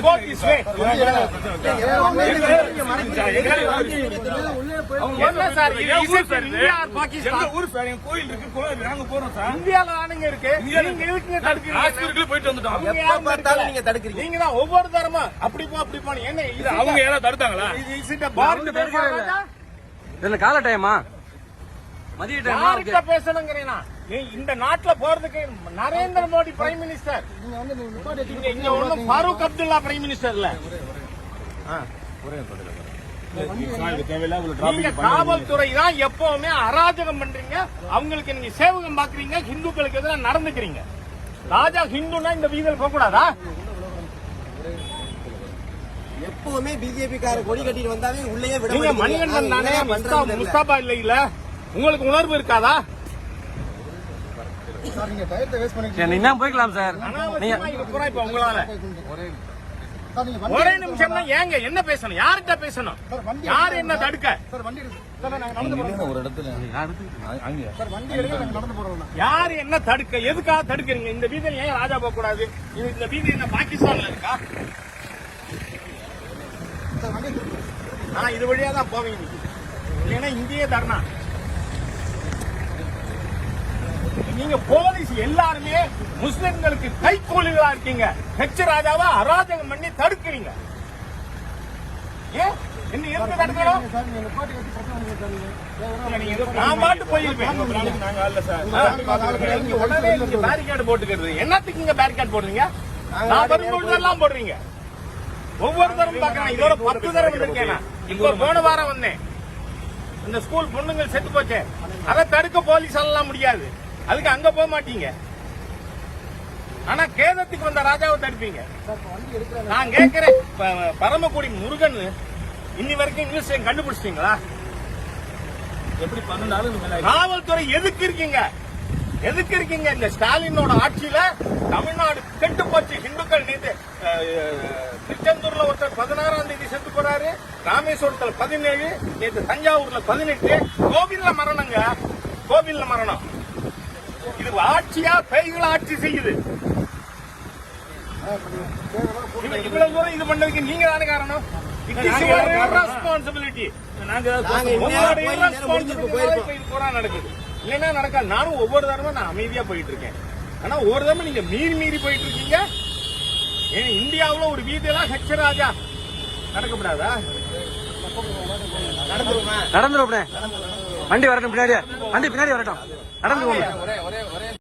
go this way. என்ன sir India Pakistan ஊர் sir கோயில் இருக்கு நாங்க போறோம் சார் இந்தியால ஆனுங்க இருக்கு நீங்க எதுக்கு தடுக்கிறீங்க போயிட்டு வந்துட்டோம் எப்ப பார்த்தாலும் நீங்க தடுக்கிறீங்க நீங்க தான் ஒவ்வொரு தரமா அப்படி போ என்ன இது அவங்க யாராவது தடுத்தாங்களா இது பார்ட் இதுல கால டைமா மதிய டைமா யார்கிட்ட பேசணுங்கறீனா இந்த நாட்டுல போறதுக்கு நரேந்திர மோடி பிரைம் மினிஸ்டர் இங்க ஒண்ணும் ஃபாரூக் அப்துல்லா பிரைம் மினிஸ்டர் இல்ல நீங்க காவல்துறை தான் எப்பவுமே அராஜகம் பண்றீங்க அவங்களுக்கு நீங்க சேவகம் பாக்குறீங்க ஹிந்துக்களுக்கு எதிராக நடந்துக்கிறீங்க ராஜா ஹிந்துனா இந்த வீதியில் போக கூடாதா எப்பவுமே பிஜேபி கார கொடி கட்டிட்டு வந்தாவே உள்ளே விட நீங்க மணிகண்டன் தானே முஸ்தாபா இல்ல உங்களுக்கு உணர்வு இருக்காதா என்ன போய்க்கலாம் சார் இப்ப உங்களால ஒரே நிமிஷம் தான் ஏங்க என்ன பேசணும் யார்கிட்ட பேசணும் யாரு என்ன தடுக்க ஒரு இடத்துல யாரு என்ன தடுக்க எதுக்காக தடுக்கிறீங்க இந்த வீதியில் ஏன் ராஜா போக கூடாது இந்த வீதி என்ன பாகிஸ்தான்ல இருக்கா இது வழியா தான் போவீங்க இல்லைன்னா இந்தியே தரணா நீங்க போலீஸ் எல்லாருமே முஸ்லிம்களுக்கு கைக்கூலிகளா இருக்கீங்க ஹெச் ராஜாவா அராஜகம் பண்ணி தடுக்கிறீங்க ஏன் என்ன எதுக்கு தடுக்கணும் நான் பாட்டு போயிருப்பேன் உடனே நீங்க பேரிகார்டு போட்டுக்கிறது என்னத்துக்கு இங்க பேரிகார்டு போடுறீங்க நான் வரும்போதெல்லாம் போடுறீங்க ஒவ்வொரு தரம் பாக்கிறேன் இதோட 10 தரம் இருக்கேன் இப்போ போன வாரம் வந்தேன் இந்த ஸ்கூல் பொண்ணுங்கள் செத்து போச்சு அதை தடுக்க போலீஸால முடியாது அதுக்கு அங்க போக மாட்டீங்க ஆனா கேதத்துக்கு வந்த ராஜாவை தடுப்பீங்க நான் கேட்கிறேன் பரமக்குடி முருகன் இன்னி வரைக்கும் நியூஸ் கண்டுபிடிச்சிட்டீங்களா எப்படி 12 காவல்துறை எதுக்கு இருக்கீங்க இந்த ஸ்டாலினோட ஆட்சியில தமிழ்நாடு கெட்டு போச்சு ஹிந்துக்கள் நேற்று திருச்செந்தூர்ல ஒருத்தர் 16ஆம் தேதி செத்து போறாரு ராமேஸ்வரத்துல 17 நேற்று தஞ்சாவூர்ல 18 கோவில்ல மரணம் இது ஆட்சியா பேய்கள் ஆட்சி செய்யுது இவ்வளவு தூரம் இது பண்ணதுக்கு நீங்க தானே காரணம் ரெஸ்பான்சிபிலிட்டி நடக்குது இல்லைன்னா நடக்காது நானும் ஒவ்வொரு தடவை நான் அமைதியா போயிட்டு இருக்கேன் ஆனா ஒவ்வொரு தடவை நீங்க மீறி போயிட்டு இருக்கீங்க இந்தியாவுல ஒரு வீதியெல்லாம் ஹெச் ராஜா நடக்கப்படாதா நடந்துரும் வண்டி வரட்டும் பின்னாடி வரட்டும் நடந்து போங்க